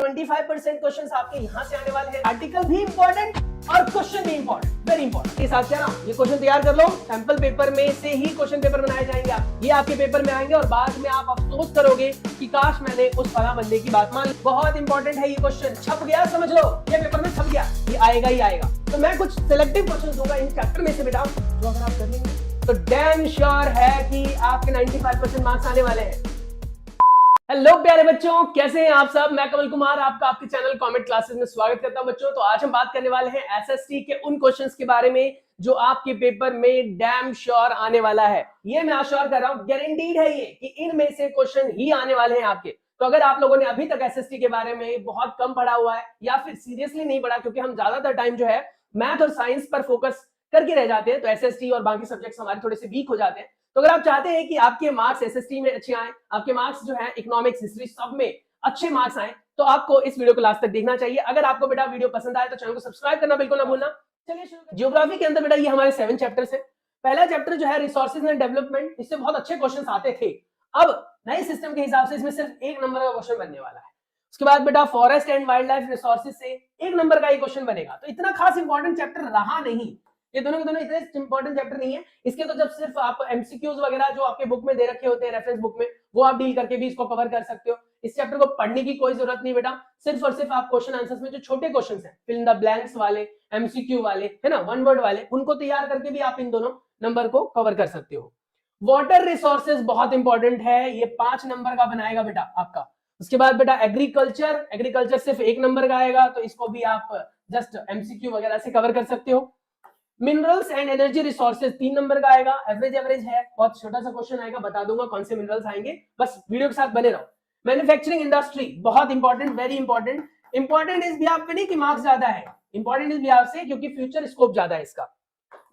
25% questions आपके यहाँ से आने वाले हैं। आर्टिकल भी इंपॉर्टेंट और क्वेश्चन भी इंपॉर्टेंट, वेरी इंपॉर्टेंट। के साथ क्या ना, ये क्वेश्चन तैयार कर लो, सैंपल पेपर में से ही क्वेश्चन पेपर बनाए जाएंगे। ये आपके पेपर में आएंगे और बाद में आप अफसोस करोगे कि काश मैंने उस फला बंदे की बात मान ली। बहुत इंपॉर्टेंट है ये क्वेश्चन, छप गया समझ लो, ये पेपर में छप गया, ये आएगा ही आएगा। तो मैं कुछ सिलेक्टिव क्वेश्चन दूंगा इन चैप्टर में से बेटा, जो अगर आप कर लेंगे तो डैम श्योर है कि आपके 95% मार्क्स आने वाले हैं। हेलो प्यारे बच्चों, कैसे हैं आप सब? मैं कमल कुमार आपका आपके चैनल कॉमेट क्लासेस में स्वागत करता हूं बच्चों। तो आज हम बात करने वाले हैं एसएसटी के उन क्वेश्चंस के बारे में जो आपके पेपर में डैम श्योर आने वाला है। ये मैं श्योर कर रहा हूं, गारंटीड है ये कि इनमें से क्वेश्चन ही आने वाले हैं आपके। तो अगर आप लोगों ने अभी तक एसएसटी के बारे में बहुत कम पढ़ा हुआ है या फिर सीरियसली नहीं पढ़ा, क्योंकि हम ज्यादातर टाइम जो है मैथ और साइंस पर फोकस करके रह जाते हैं, तो एसएसटी और बाकी सब्जेक्ट्स हमारे थोड़े से वीक हो जाते हैं। तो अगर आप चाहते हैं कि आपके मार्क्स एसएसटी में अच्छे आए, आपके मार्क्स जो है इकोनॉमिक्स, हिस्ट्री सब में अच्छे मार्क्स आए, तो आपको इस वीडियो को लास्ट तक देखना चाहिए। अगर आपको बेटा वीडियो पसंद आए तो चैनल को सब्सक्राइब करना बिल्कुल ना भूलना। चलिए शुरू। ज्योग्राफी के अंदर बेटा ये हमारे 7 चैप्टर्स हैं। पहला चैप्टर जो है रिसोर्सेज एंड डेवलपमेंट, इससे बहुत अच्छे क्वेश्चन आते थे। अब नए सिस्टम के हिसाब से इसमें सिर्फ 1 नंबर का क्वेश्चन बनने वाला है। उसके बाद बेटा forest and wild life resources से 1 नंबर का ही क्वेश्चन बनेगा। तो इतना खास इंपॉर्टेंट चैप्टर रहा नहीं, ये दोनों के दोनों इतने इंपॉर्टेंट चैप्टर नहीं है। इसके तो जब सिर्फ आप एमसीक्यूज वगैरह जो आपके बुक में दे रखे होते हैं, रेफरेंस बुक में, वो आप डील करके भी इसको कवर कर सकते हो। इस चैप्टर को पढ़ने की कोई जरूरत नहीं बेटा, सिर्फ और सिर्फ आप क्वेश्चन आंसर्स में जो छोटे क्वेश्चंस हैं, फिल इन द ब्लैंक्स वाले, एमसीक्यू वाले, है ना, वन वर्ड वाले, उनको तैयार करके भी आप इन दोनों नंबर को कवर कर सकते हो। वाटर रिसोर्सेज बहुत इंपॉर्टेंट है, ये 5 नंबर का बनाएगा बेटा आपका। उसके बाद बेटा एग्रीकल्चर, एग्रीकल्चर सिर्फ 1 नंबर का आएगा, तो इसको भी आप जस्ट एमसीक्यू वगैरह से कवर कर सकते हो। Minerals and energy resources 3 number का आएगा, एवरेज है, बहुत छोटा सा क्वेश्चन आएगा, बता दूंगा कौन से मिनरल्स आएंगे, बस वीडियो के साथ बने रहो। मैन्युफैक्चरिंग इंडस्ट्री बहुत इंपॉर्टेंट, वेरी इंपॉर्टेंट। इंपॉर्टेंट इस बिहाफ पे नहीं कि मार्क्स ज्यादा है, इंपॉर्टेंट इस बिहाफ से क्योंकि फ्यूचर स्कोप ज्यादा है इसका।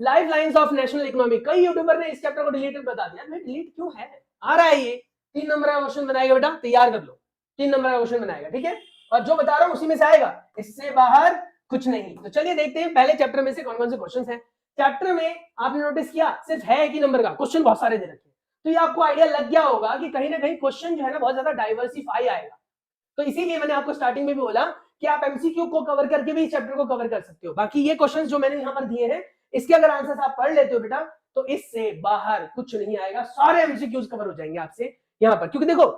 Life lines of national economy, कई यूट्यूबर ने इस चैप्टर को डिलीटेड बता दिया, भाई डिलीट क्यों है, आ रहा है ये। 3 नंबर का क्वेश्चन बनाएगा बेटा, तैयार कर लो, 3 नंबर का क्वेश्चन बनाएगा, ठीक है, और जो बता रहा हूं उसी में से आएगा, इससे बाहर कुछ नहीं। तो चलिए देखते हैं पहले चैप्टर में से कौन कौन से क्वेश्चंस हैं। चैप्टर में आपने नोटिस किया सिर्फ है 1 ही नंबर का, क्वेश्चन बहुत सारे दे रखे हैं, तो ये आपको आइडिया लग गया होगा कि कहीं ना कहीं क्वेश्चन जो है ना बहुत ज्यादा डाइवर्सिफाई आएगा। तो इसीलिए मैंने आपको स्टार्टिंग में भी बोला कि आप एमसीक्यू को कवर करके भी इस चैप्टर को कवर कर सकते हो। बाकी ये क्वेश्चंस जो मैंने यहाँ पर दिए हैं, इसके अगर आंसर्स आप पढ़ लेते हो बेटा, तो इससे बाहर कुछ नहीं आएगा, सारे एमसीक्यूज कवर हो जाएंगे आपसे यहाँ पर। क्योंकि देखो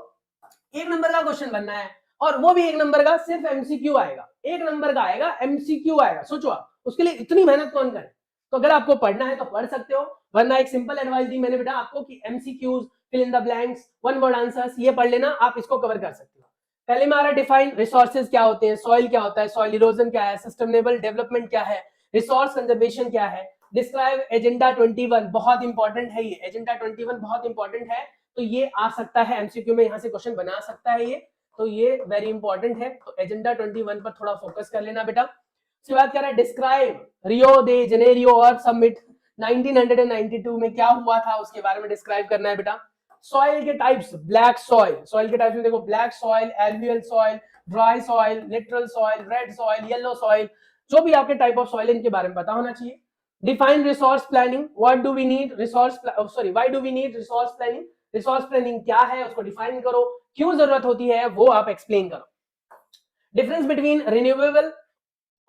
1 नंबर का क्वेश्चन बनना है और वो भी 1 नंबर का, सिर्फ एमसीक्यू आएगा, 1 नंबर का आएगा, एमसीक्यू आएगा। सोचो आप, उसके लिए इतनी मेहनत कौन करे? तो अगर आपको पढ़ना है तो पढ़ सकते हो, वरना एक सिंपल एडवाइस दी मैंने बेटा आपको कि MCQs, fill in the blanks, one word answers, ये पढ़ लेना, आप इसको कवर कर सकते हो। पहले में आ रहा डिफाइन रिसोर्सेज क्या होते हैं, सॉइल क्या होता है, सॉइल इरोजन क्या है, सस्टेनेबल डेवलपमेंट क्या है, रिसोर्स कंजर्वेशन क्या है, डिस्क्राइब एजेंडा 21, बहुत इंपॉर्टेंट है ये, एजेंडा 21 बहुत इंपॉर्टेंट है, तो ये आ सकता है एमसीक्यू में, यहां से क्वेश्चन बना सकता है ये, तो ये वेरी इंपॉर्टेंट है। तो एजेंडा 21 पर थोड़ा फोकस कर लेना बेटा। उसके बाद क्या रहा है, डिस्क्राइब रियो दे जेनेरियो अर्थ समिट 1992 में क्या हुआ था, उसके बारे में डिस्क्राइब करना है बेटा। सॉइल के टाइप्स, ब्लैक सॉइल, सॉइल के टाइप्स में देखो black soil, alluvial soil, dry soil, littoral soil, red soil, yellow soil, जो भी आपके टाइप ऑफ सॉइल इनके बारे में पता होना चाहिए। Define resource planning, what do we need resource, sorry why do we need resource planning, resource planning क्या है उसको डिफाइन करो, क्यों जरूरत होती है वो आप एक्सप्लेन करो। डिफरेंस बिटवीन रिन्यूएबल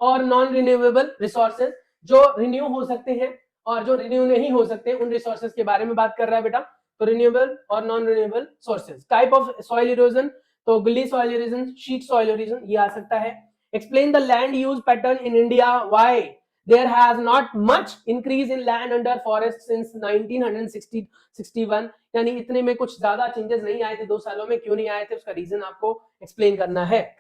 और नॉन रिन्यूएबल रिसोर्सेज, जो रिन्यू हो सकते हैं और जो रिन्यू नहीं हो सकते, उन रिसोर्सेज के बारे में बात कर रहा है बेटा। तो रिन्यूएबल और non renewable sources. Type of soil erosion, तो gully soil erosion, sheet soil erosion, ये आ सकता है। Explain the land use pattern in India, why there has not much increase in land under forest since 1961, यानी इतने में कुछ ज्यादा चेंजेस नहीं आए थे 2 सालों में, क्यों नहीं आए थे उसका रीजन आपको एक्सप्लेन करना है।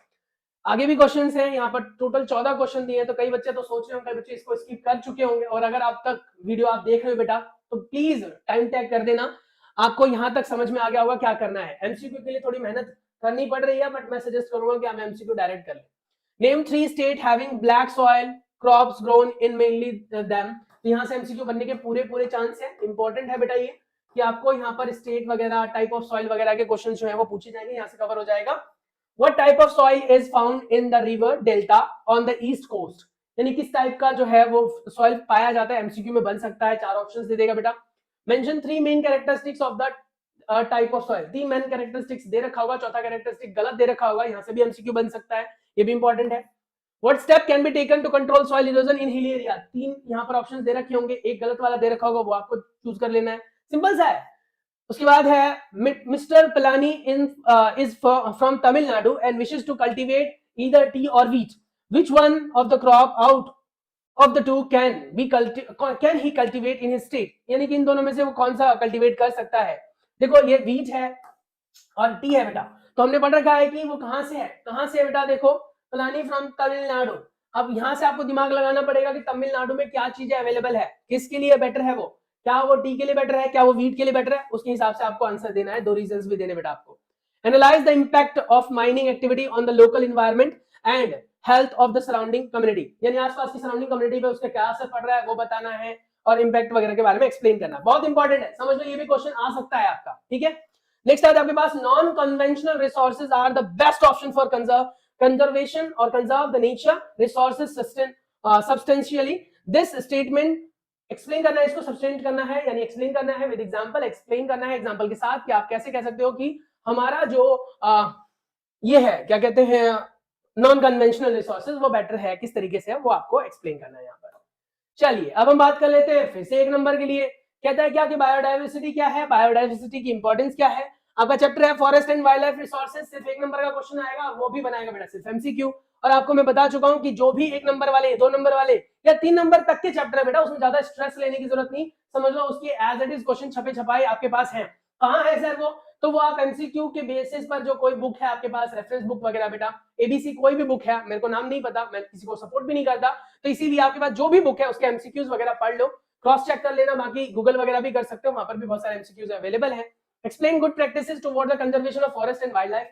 आगे भी क्वेश्चंस हैं, यहाँ पर टोटल 14 क्वेश्चन दिए हैं, तो कई बच्चे तो सोच रहे होंगे, कई बच्चे इसको स्किप कर चुके होंगे, और अगर आप तक वीडियो आप देख रहे हो बेटा तो प्लीज टाइम टैग कर देना, आपको यहाँ तक समझ में आ गया होगा क्या करना है। एमसीक्यू के लिए थोड़ी मेहनत करनी पड़ रही है, बट मैं सजेस्ट करूंगा कि आप एमसीक्यू डायरेक्ट कर लें। Name 3 state having black soil crops grown in mainly them, तो यहाँ से एमसीक्यू बनने के पूरे चांस है। इंपॉर्टेंट है बेटा ये कि आपको यहाँ पर स्टेट वगैरह, टाइप ऑफ सॉइल वगैरह के क्वेश्चन जो है वो पूछे जाएंगे, यहाँ से कवर हो जाएगा। What type of soil is found in the river delta on the east coast, यानी किस टाइप का जो है वो सॉइल पाया जाता है, एमसीक्यू में बन सकता है, 4 ऑप्शंस दे देगा बेटा। Mention 3 main characteristics of the type of soil, 3 main characteristics दे रखा होगा, चौथा कैरेक्टरिस्टिक गलत दे रखा होगा, यहाँ से भी एमसीक्यू बन सकता है, ये भी इंपॉर्टेंट है। What step can be taken to control soil erosion in hilly area? 3 यहाँ पर ऑप्शंस दे रखे होंगे, एक गलत वाला दे रखा होगा, वो आपको चूज कर लेना है, सिंपल सा है। उसके बाद है mister Palani is from Tamil Nadu and wishes to cultivate either tea और wheat, which one of the crop out of the two can he cultivate in his state? यानी कि इन दोनों में से वो कौन सा कल्टीवेट कर सकता है। देखो ये व्हीट है और टी है बेटा, तो हमने पढ़ रखा है कि वो कहां से है, कहां से है बेटा, देखो पलानी फ्रॉम तमिलनाडु। अब यहां से आपको दिमाग लगाना पड़ेगा कि तमिलनाडु में क्या चीजें अवेलेबल है, किसके लिए बेटर है वो, क्या वो टी के लिए बेटर है, क्या वो व्हीट के लिए बेटर है, उसके हिसाब से आपको आंसर देना है, 2 रीजंस भी देने बेटा आपको। Analyse the impact of mining activity on the local environment and health of the surrounding community, यानी आसपास की सराउंडिंग कम्युनिटी पे उसका क्या असर पड़ रहा है वो बताना है और इंपैक्ट वगैरह के बारे में एक्सप्लेन करना, बहुत इंपॉर्टेंट है, समझ लो ये भी क्वेश्चन आ सकता है आपका, ठीक है। नेक्स्ट आता है आपके पास, non conventional resources are the best option for conservation और conserve the nature resources substantially. This statement explain करना है, इसको सब्सटेंट करना है, यानी एक्सप्लेन करना है विद एग्जांपल, एक्सप्लेन करना है एग्जांपल के साथ कि आप कैसे कह सकते हो कि हमारा जो ये है क्या कहते हैं नॉन कन्वेंशनल रिसोर्सेज वो बेटर है, किस तरीके से है वो आपको एक्सप्लेन करना है यहाँ पर। चलिए अब हम बात कर लेते हैं फिर से 1 नंबर के लिए, कहता है क्या कि बायोडायवर्सिटी क्या है, बायोडायवर्सिटी की इंपॉर्टेंस क्या है। आपका चैप्टर है forest and wild life resources, सिर्फ 1 नंबर का क्वेश्चन आएगा, वो भी बनाएगा बेटा सिर्फ एमसीक्यू। और आपको मैं बता चुका हूं कि जो भी 1 नंबर वाले, 2 नंबर वाले या 3 नंबर तक के चैप्टर है बेटा, उसमें ज्यादा स्ट्रेस लेने की जरूरत नहीं, समझ लो उसके एज इट इज क्वेश्चन छपे छपाए आपके पास हैं। कहां है सर वो, तो वो आप एमसीक्यू के बेसिस पर जो कोई बुक है आपके पास, रेफरेंस बुक वगैरह बेटा, एबीसी कोई भी बुक है, मेरे को नाम नहीं पता, मैं किसी को सपोर्ट भी नहीं करता, तो इसीलिए आपके पास जो भी बुक है उसके एमसीक्यूज वगैरह पढ़ लो, क्रॉस चेक कर लेना, बाकी गूगल वगैरह भी कर सकते हो, वहां पर भी बहुत सारे एमसीक्यूज अवेलेबल है। Explain good practices toward the conservation of forest and wild life,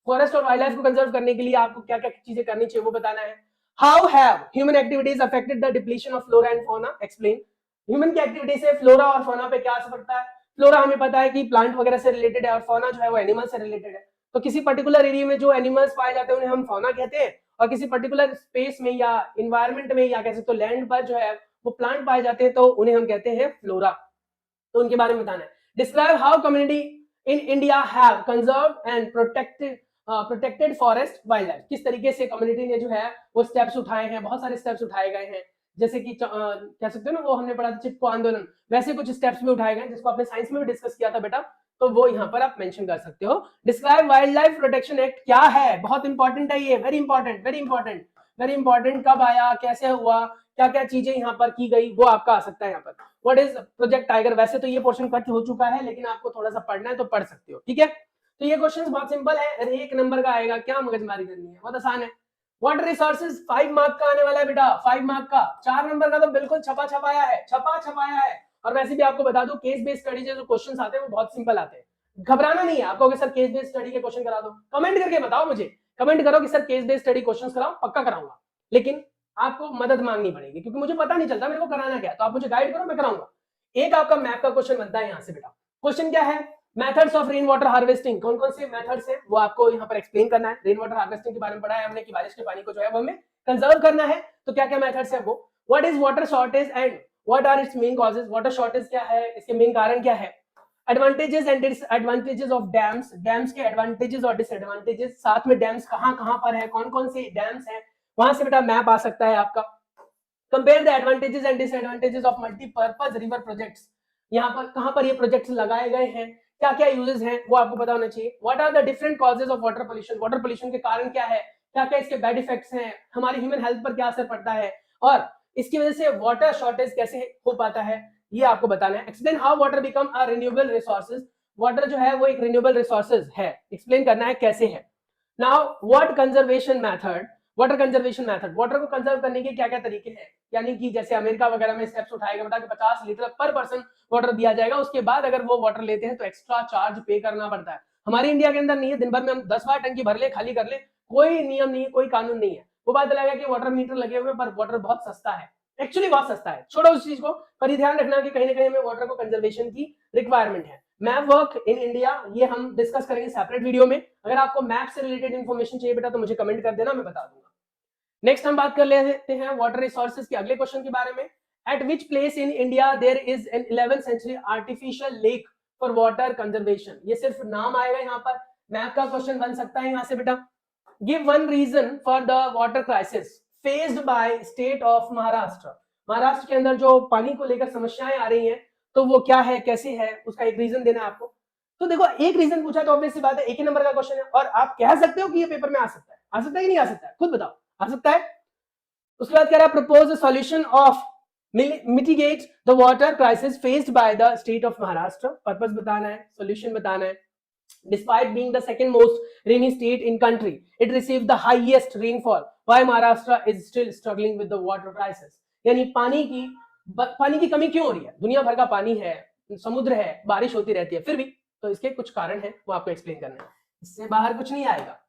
forest और वाइल्ड लाइफ को कंजर्व करने के लिए आपको क्या क्या चीजें करनी चाहिए वो बताना है। How have human activities affected the depletion of flora and fauna, explain, human की एक्टिविटी से फ्लोरा और फौना पे क्या असर पड़ता है। फ्लोरा हमें पता है कि प्लांट वगैरह से रिलेटेड है और फौना जो है वो एनिमल से रिलेटेड है, तो किसी पर्टिकुलर एरिया में जो एनिमल्स पाए जाते हैं उन्हें हम फौना कहते हैं, और किसी पर्टिकुलर स्पेस में या इन्वायरमेंट में या कह सकते हो लैंड पर जो है वो प्लांट पाए जाते हैं तो उन्हें हम कहते हैं फ्लोरा, तो उनके बारे में बताना है। Describe how community in India have conserved and protected forest wild life, किस तरीके से कम्युनिटी ने जो है वो स्टेप्स उठाए हैं, बहुत सारे स्टेप्स उठाए गए हैं, जैसे कि कह सकते हो ना वो हमने पढ़ा था चिपको आंदोलन, वैसे कुछ स्टेप्स भी उठाए गए जिसको आपने साइंस में भी डिस्कस किया था बेटा, तो वो यहाँ पर आप मेंशन कर सकते हो। Describe wild life protection act क्या है, बहुत इंपॉर्टेंट है ये, very important very important very important, कब आया, कैसे हुआ, क्या क्या चीजें यहाँ पर की गई, वो आपका आ सकता है यहाँ पर। व्हाट इज प्रोजेक्ट टाइगर, वैसे तो ये पोर्शन कट हो चुका है लेकिन आपको थोड़ा सा पढ़ना है तो पढ़ सकते हो, ठीक है। तो ये क्वेश्चन बहुत सिंपल है, अरे 1 नंबर का आएगा, क्या मगजमारी करनी है, बहुत आसान है। वाटर रिसोर्सेज 5 मार्क का आने वाला है बेटा, 5 मार्क का, 4 नंबर का तो बिल्कुल छपा छपाया है, छपा छपाया है। और वैसे भी आपको बता दूं केस बेस्ड स्टडी जो क्वेश्चंस आते हैं वो बहुत सिंपल आते हैं, घबराना नहीं है आपको कि सर केस बेस्ड स्टडी के क्वेश्चन करा दो, कमेंट करके बताओ मुझे, कमेंट करो कि sir case based study questions कराओ, पक्का कराऊंगा, लेकिन आपको मदद मांगनी पड़ेगी क्योंकि मुझे पता नहीं चलता मेरे को कराना क्या है, तो आप मुझे गाइड करो मैं कराऊंगा। एक आपका मैप का क्वेश्चन बनता है यहाँ से बेटा, क्वेश्चन क्या है, methods of rain water harvesting, कौन कौन से मेथड्स हैं वो आपको यहाँ पर एक्सप्लेन करना है। रेन वाटर हार्वेस्टिंग के बारे में पढ़ा है हमने कि बारिश के पानी को जो है वो हमें कंजर्व करना है, तो क्या क्या मेथड्स है वो। What is water shortage and what are its main causes, water shortage क्या है, इसके मेन कारण क्या है। Advantages and disadvantages of dams, dams के एडवांटेजेस और डिसएडवांटेजेस, साथ में डैम्स कहाँ कहाँ पर है, कौन कौन से डैम्स हैं, वहां से बेटा मैप आ सकता है आपका। Compare the advantages and disadvantages of multipurpose river projects, यहाँ पर कहाँ पर ये प्रोजेक्ट्स लगाए गए हैं, क्या क्या यूजेस हैं वो आपको पता होना चाहिए। What are the different causes of water pollution, water pollution के कारण क्या है, क्या क्या इसके बैड इफेक्ट्स हैं, हमारी ह्यूमन हेल्थ पर क्या असर पड़ता है, और इसकी वजह से वाटर शॉर्टेज कैसे हो पाता है ये आपको बताना है। Explain how water become a renewable resources, water जो है वो एक रिन्यूएबल रिसोर्सेज है, एक्सप्लेन करना है कैसे है। Now what conservation method, water conservation method, water को कंजर्व करने के क्या क्या तरीके हैं, यानी कि जैसे अमेरिका वगैरह में स्टेप्स उठाएगा बेटा कि 50 लीटर पर पर्सन वाटर दिया जाएगा, उसके बाद अगर वो वाटर लेते हैं तो एक्स्ट्रा चार्ज पे करना पड़ता है। हमारे इंडिया के अंदर नहीं है, दिन भर में हम 10 बार टंकी भर ले खाली कर ले, कोई नियम नहीं है, कोई कानून नहीं है। वो बात लगेगा कि वाटर मीटर लगे हुए पर वाटर बहुत सस्ता है, एक्चुअली बहुत सस्ता है, छोड़ो उस चीज को, पर ध्यान रखना कि कहीं ना कहीं हमें वाटर को कंजर्वेशन की रिक्वायरमेंट है। मैप वर्क इन इंडिया ये हम डिस्कस करेंगे सेपरेट वीडियो में, अगर आपको मैप से रिलेटेड इन्फॉर्मेशन चाहिए बेटा तो मुझे कमेंट कर देना, मैं बता दूंगा। नेक्स्ट हम बात कर लेते हैं वाटर रिसोर्सेज के अगले क्वेश्चन के बारे में। At which place in India there is an 11th century artificial lake for water conservation. ये सिर्फ नाम आएगा यहाँ पर, मैप का क्वेश्चन बन सकता है यहाँ से बेटा। Give one reason for the water crisis faced by state of Maharashtra. Maharashtra के अंदर जो पानी को लेकर समस्याएं आ रही हैं, तो वो क्या है, कैसे है, उसका एक रीजन देना है आपको। तो देखो एक रीजन पूछा तो ऑब्वियस सी बात है, एक ही नंबर का क्वेश्चन है, और आप कह सकते हो कि ये पेपर में आ सकता है। आ सकता है कि नहीं आ सकता है, खुद बताओ। आ सकता है। उसके बाद कह रहा है propose a solution of mitigate the water crisis faced by the state of Maharashtra. Purpose बताना है, सॉल्यूशन बताना है। Despite being the second most rainy state in country, it received the highest rainfall. Why Maharashtra is still struggling with the water crisis? यानी पानी की कमी क्यों हो रही है? दुनिया भर का पानी है, समुद्र है, बारिश होती रहती है, फिर भी तो इसके कुछ कारण हैं, वो आपको एक्सप्लेन करना है। इससे बाहर कुछ नहीं आएगा।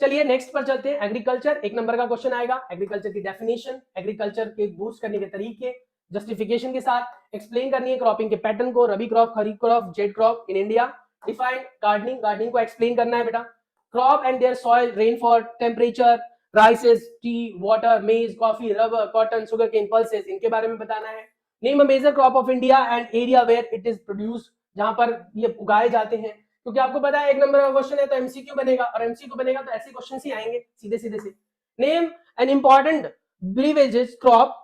चलिए नेक्स्ट पर चलते हैं। एग्रीकल्चर, एक नंबर का क्वेश्चन आएगा। एग्रीकल्चर की डेफिनेशन, एग्रीकल्चर के बूस्ट करने के तरीके, जस्टिफिकेशन के साथ एक्सप्लेन करनी है। क्रॉपिंग के पैटर्न को, rabi crop, kharif crop, zaid crop in India. Define gardening, gardening को एक्सप्लेन करना है बेटा। Crop and their soil, rainfall, temperature, rices, tea, water, maize, coffee, rubber, cotton, sugar cane, pulses, इनके बारे में बताना है। Name a major crop of India and area where it is produced, जहां पर ये उगाए जाते हैं। क्योंकि आपको पता है एक नंबर का क्वेश्चन है तो एमसीक्यू बनेगा, और एमसीक्यू बनेगा तो ऐसे क्वेश्चन ही आएंगे सीधे सीधे से। Name an important beverages crop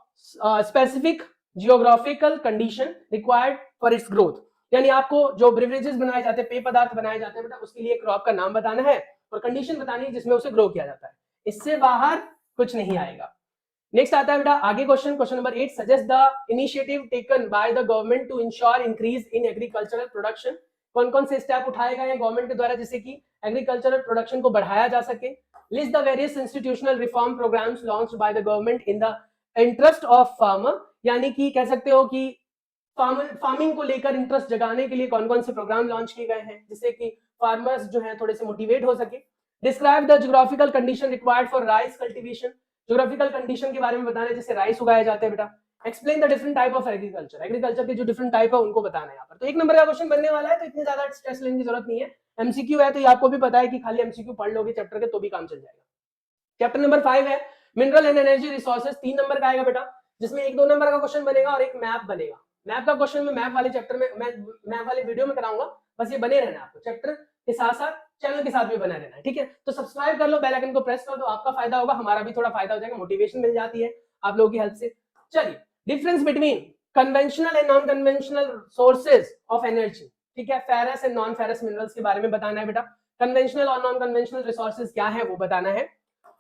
specific geographical condition required for its growth. यानी आपको जो ब्रिवरेजेस बनाए जाते हैं, पेय पदार्थ बनाए जाते हैं बेटा, उसके लिए क्रॉप का नाम बताना है और कंडीशन बतानी है जिसमें उसे ग्रो किया जाता है। इससे बाहर कुछ नहीं आएगा। नेक्स्ट आता है बेटा आगे question number 8। Suggest the initiative taken by the government to ensure increase in agricultural production. कौन कौन से स्टेप उठाए गए हैं गवर्नमेंट के द्वारा जिससे कि एग्रीकल्चरल प्रोडक्शन को बढ़ाया जा सके। List the various institutional reform programmes launched by the government in the interest of farmer. यानी कि कह सकते हो कि फार्मिंग को लेकर इंटरेस्ट जगाने के लिए कौन कौन से प्रोग्राम लॉन्च किए गए हैं जिससे कि फार्मर्स जो है थोड़े से मोटिवेट हो सके। Describe the geographical condition required for rice cultivation. Geographical condition के बारे में बताना है जैसे राइस उगाए जाते हैं बेटा। Explain the different type of agriculture. Agriculture के जो डिफरेंट टाइप है उनको बताना है यहाँ पर। तो एक नंबर का क्वेश्चन बनने वाला है, तो इतनी ज्यादा स्ट्रेस लेने की जरूरत नहीं है। एमसीक्यू है तो ये आपको भी पता है कि खाली एमसीक्यू पढ़ लोगे चैप्टर के तो भी काम चल जाएगा। चैप्टर नंबर 5 है mineral and energy resources. 3 number का आएगा बेटा, जिसमें 1-2 नंबर का क्वेश्चन बनेगा और एक मैप बनेगा। मैप का क्वेश्चन में मैप वाले चैप्टर में मैप वाले वीडियो में कराऊंगा, बस ये बने रहना आपको, चैप्टर के साथ साथ चैनल के साथ भी बना रहना है, ठीक है। तो सब्सक्राइब कर लो, बेल आइकन को प्रेस कर दो, आपका फायदा होगा, हमारा भी थोड़ा फायदा हो जाएगा, मोटिवेशन मिल जाती है आप लोगों की हेल्प से। चलिए difference between conventional and non conventional sources of energy, ठीक है। Ferrous and non ferrous minerals के बारे में बताना है बेटा। कन्वेंशनल और नॉन कन्वेंशनल रिसोर्सेज क्या है वो बताना है।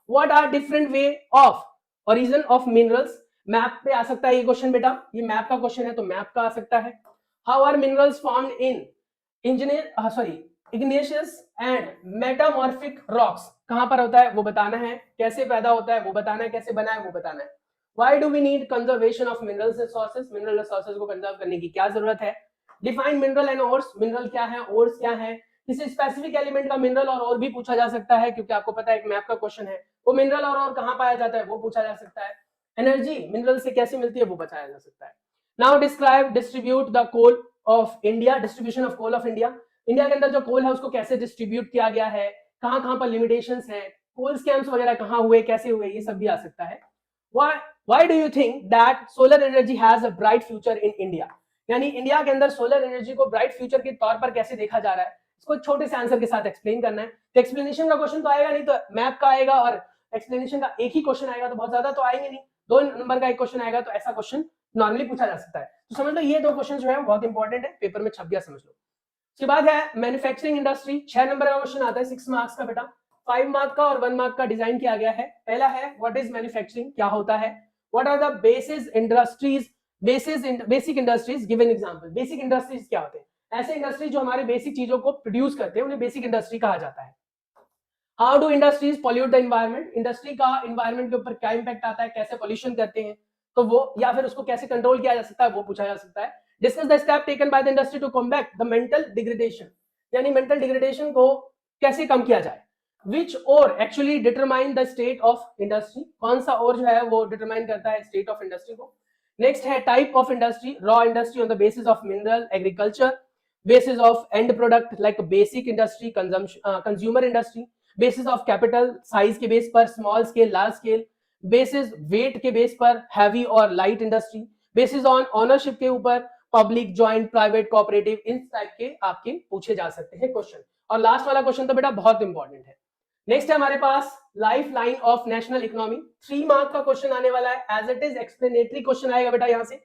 What are different way of origin of minerals. Map पे आ सकता है ये क्वेश्चन बेटा, ये मैप का क्वेश्चन है तो मैप का आ सकता है। How are minerals formed in igneous and metamorphic rocks, कहां पर होता है वो बताना है। कैसे पैदा होता है वो बताना है, कैसे बना है वो बताना है। Why do we need conservation of minerals resources, mineral resources को कंजर्व करने की क्या जरूरत है। Define mineral and ores, mineral क्या है, ओर्स क्या है। किसी स्पेसिफिक एलिमेंट का मिनरल और भी पूछा जा सकता है, क्योंकि आपको पता है एक मैप का क्वेश्चन है, वो मिनरल और कहां पाया जाता है वो पूछा जा सकता है। एनर्जी मिनरल से कैसे मिलती है वो बताया जा सकता है। Now describe distribute the coal of India, distribution of coal of India. India के अंदर जो कोल है उसको कैसे डिस्ट्रीब्यूट किया गया है, कहां कहां पर लिमिटेशंस है, कोल स्कैम्स वगैरह कहां हुए, कैसे हुए, ये सब भी आ सकता है। Why do you think that solar energy has a bright future in India. यानी इंडिया के अंदर सोलर एनर्जी को ब्राइट फ्यूचर के तौर पर कैसे देखा जा रहा है, इसको छोटे से आंसर के साथ एक्सप्लेन करना है। तो एक्सप्लेनेशन का क्वेश्चन तो आएगा नहीं, तो मैप का आएगा और एक्सप्लेनेशन का एक ही क्वेश्चन आएगा, तो बहुत ज्यादा तो आएंगे नहीं। 2 नंबर का एक क्वेश्चन आएगा, तो ऐसा क्वेश्चन नॉर्मली पूछा जा सकता है। तो समझ लो ये 2 क्वेश्चन जो है बहुत इंपॉर्टेंट है, पेपर में छप गया समझ लो। उसके बाद है मैन्युफैक्चरिंग इंडस्ट्री। 6 नंबर का क्वेश्चन आता है 6 मार्क्स का बेटा। 5 मार्क का और 1 मार्क का डिजाइन किया गया है। पहला है व्हाट इज मैन्युफैक्चरिंग, क्या होता है। What are the basic industries, basic industries, give an example. Basic industries क्या होते हैं, ऐसे इंडस्ट्री जो हमारे बेसिक चीजों को प्रोड्यूस करते हैं उन्हें बेसिक इंडस्ट्री कहा जाता है। How do industries pollute the environment, industry का एनवायरनमेंट के ऊपर क्या इंपैक्ट आता है, कैसे पॉल्यूशन करते हैं, तो वो, या फिर उसको कैसे कंट्रोल किया जा सकता है वो पूछा जा सकता है। Discuss the step taken by the industry to combat the mental degradation, यानी मेंटल डिग्रेडेशन को कैसे कम किया जाए। Which are actually determine the state of industry, कौन सा और जो है वो डिटरमाइन करता है स्टेट ऑफ इंडस्ट्री को। नेक्स्ट है type of industry, raw industry on the basis of mineral, agriculture basis of end product like basic industry, consumer industry, basis of capital size के बेस पर small scale, large scale, basis weight के base पर heavy और light industry, basis on ownership के ऊपर public, joint, private, cooperative, इन type के आपके पूछे जा सकते हैं क्वेश्चन। और लास्ट वाला क्वेश्चन तो बेटा बहुत इंपॉर्टेंट है। नेक्स्ट है हमारे पास life line of national economy, 3 mark का क्वेश्चन आने वाला है। As it is explanatory question आएगा बेटा यहाँ से।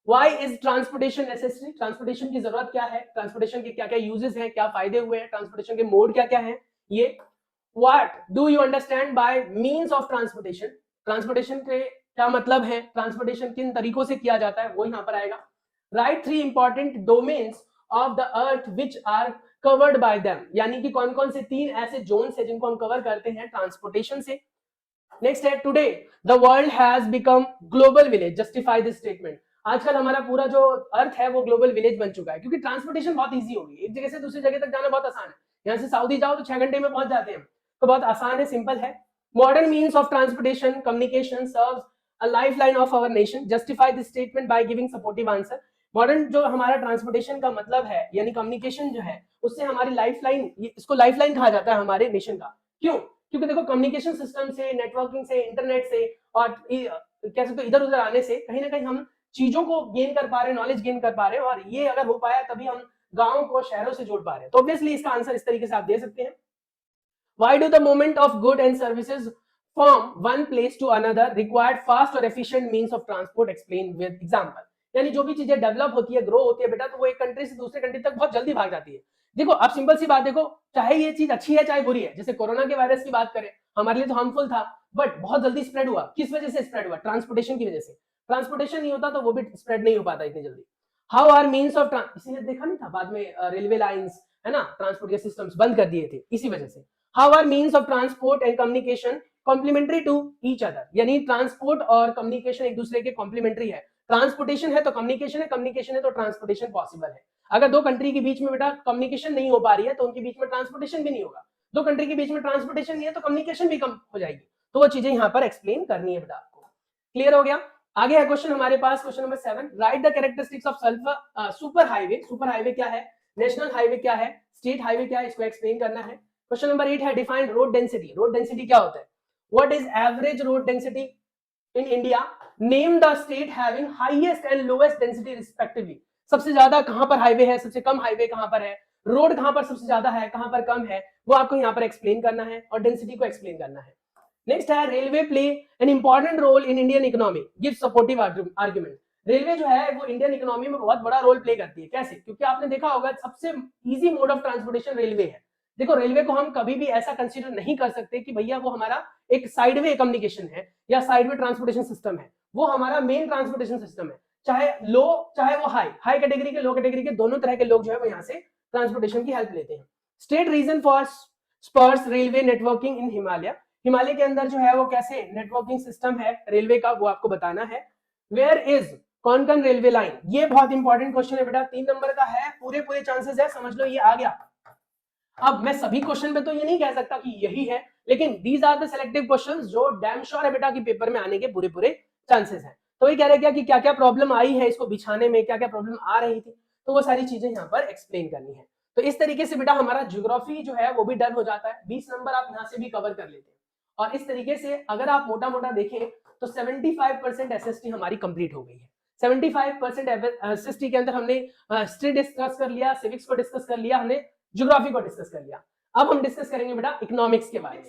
Why is transportation necessary? Transportation की जरूरत क्या है, ट्रांसपोर्टेशन के क्या क्या यूजेस हैं, क्या फायदे हुए हैं, ट्रांसपोर्टेशन के मोड क्या क्या हैं, ये What do you understand by means of transportation? Transportation के क्या मतलब है, ट्रांसपोर्टेशन किन तरीकों से किया जाता है, वो यहाँ पर आएगा। Write 3 important domains of the earth which are covered by them, यानी कि कौन कौन से 3 ऐसे जोन्स है जिनको हम कवर करते हैं ट्रांसपोर्टेशन से। नेक्स्ट है today the world has become global village, justify this statement. आजकल हमारा पूरा जो अर्थ है वो ग्लोबल विलेज बन चुका है, क्योंकि ट्रांसपोर्टेशन बहुत इजी हो गई, एक जगह से दूसरी जगह तक जाना बहुत आसान है। यहाँ से सऊदी जाओ तो 6 घंटे में पहुंच जाते हैं, तो बहुत आसान है, सिंपल है। Modern means of transportation communication serves a lifeline of our nation, justify this statement by giving supportive answer. Modern जो हमारा ट्रांसपोर्टेशन का मतलब है, यानी कम्युनिकेशन जो है, उससे हमारी लाइफलाइन, इसको लाइफलाइन कहा जाता है हमारे नेशन का। क्यों? क्योंकि देखो कम्युनिकेशन सिस्टम से, नेटवर्किंग से, इंटरनेट से और कह सकते हो इधर उधर आने से कहीं ना कहीं हम चीजों को गेन कर पा रहे हैं, नॉलेज गेन कर पा रहे हैं, और ये अगर हो पाया तभी हम गांवों को शहरों से जोड़ पा रहे हैं। तो ऑब्वियसली इसका आंसर इस तरीके से आप दे सकते हैं। Why do the movement of goods and services from one place to another required fast और efficient means of transport? Explain with example। यानी जो भी चीजें डेवलप होती है, ग्रो होती है बेटा, तो वो एक कंट्री से दूसरे कंट्री तक बहुत जल्दी भाग जाती है। देखो आप सिंपल सी बात देखो, चाहे ये चीज अच्छी है चाहे बुरी है, जैसे कोरोना के वायरस की बात करें, हमारे लिए तो हार्मफुल था, बट बहुत जल्दी स्प्रेड हुआ। किस वजह से स्प्रेड हुआ? ट्रांसपोर्टेशन की वजह से। ट्रांसपोर्टेशन नहीं होता तो वो भी स्प्रेड नहीं हो पाता इतनी जल्दी। हाउ आर मीन्स ऑफ, इसीलिए देखा नहीं था बाद में रेलवे लाइंस है ना, ट्रांसपोर्ट के सिस्टम्स बंद कर दिए थे इसी वजह से। How are means of transport and communication complementary to each other? यानी ट्रांसपोर्ट और कम्युनिकेशन एक दूसरे के कॉम्प्लीमेंट्री है। ट्रांसपोर्टेशन है तो कम्युनिकेशन है, कम्युनिकेशन है तो ट्रांसपोर्टेशन पॉसिबल है। अगर दो कंट्री के बीच में बेटा कम्युनिकेशन नहीं हो पा रही है तो उनके बीच में ट्रांसपोर्टेशन भी नहीं होगा। दो कंट्री के बीच में ट्रांसपोर्टेशन नहीं है तो कम्युनिकेशन भी कम हो जाएगी। तो वो चीजें यहाँ पर एक्सप्लेन करनी है बेटा आपको। क्लियर हो गया? आगे है क्वेश्चन हमारे पास, question number 7। Write the characteristics of super highway. Super highway क्या है, नेशनल हाईवे क्या है, स्टेट हाईवे क्या है, इसको एक्सप्लेन करना है। क्वेश्चन नंबर 8 है define road density. Road density क्या होता है? What is average road density in India? Name the state having highest and lowest density respectively. सबसे ज्यादा कहां पर हाईवे है, सबसे कम हाईवे कहां पर है, रोड कहां पर सबसे ज्यादा है, कहां पर कम है, वो आपको यहां पर एक्सप्लेन करना है और डेंसिटी को एक्सप्लेन करना है। नेक्स्ट है railway play an important role in Indian economy, give supportive argument. Railway जो है वो इंडियन इकोनॉमी में बहुत बड़ा रोल प्ले करती है। कैसे? क्योंकि आपने देखा होगा सबसे easy mode of transportation railway है। देखो रेलवे को हम कभी भी ऐसा कंसीडर नहीं कर सकते कि भैया वो हमारा एक साइडवे कम्युनिकेशन है या साइडवे ट्रांसपोर्टेशन सिस्टम है। वो हमारा मेन ट्रांसपोर्टेशन सिस्टम है। चाहे लो चाहे वो हाई कैटेगरी के, लो कैटेगरी के, दोनों तरह के लोग जो है वो यहाँ से ट्रांसपोर्टेशन की हेल्प लेते हैं। State reason for sparse railway networking in Himalaya. Himalaya के अंदर जो है वो कैसे नेटवर्किंग सिस्टम है रेलवे का, वो आपको बताना है। Where is Konkan railway line? ये बहुत इंपॉर्टेंट क्वेश्चन है बेटा, 3 नंबर का है, पूरे चांसेस है, समझ लो ये आ गया। अब मैं सभी क्वेश्चन पे तो ये नहीं कह सकता कि यही है, लेकिन these are the selective questions जो डैम श्योर है बेटा कि पेपर में आने के पूरे चांसेस हैं। तो ये कह रहे क्या कि क्या क्या प्रॉब्लम आई है इसको बिछाने में, क्या क्या प्रॉब्लम आ रही थी, तो वो सारी चीजें यहाँ पर एक्सप्लेन करनी है। तो इस तरीके से बेटा हमारा ज्योग्राफी जो है वो भी डन हो जाता है। 20 नंबर आप यहाँ से भी कवर कर लेते हैं। और इस तरीके से अगर आप मोटा मोटा देखें तो 75% एसएसटी हमारी कंप्लीट हो गई है। 75% एसएसटी के अंदर हमने हिस्ट्री डिस्कस कर लिया, सिविक्स को डिस्कस कर लिया, हमने ज्योग्राफी को डिस्कस कर लिया। अब हम डिस्कस करेंगे बेटा इकोनॉमिक्स के बारे में।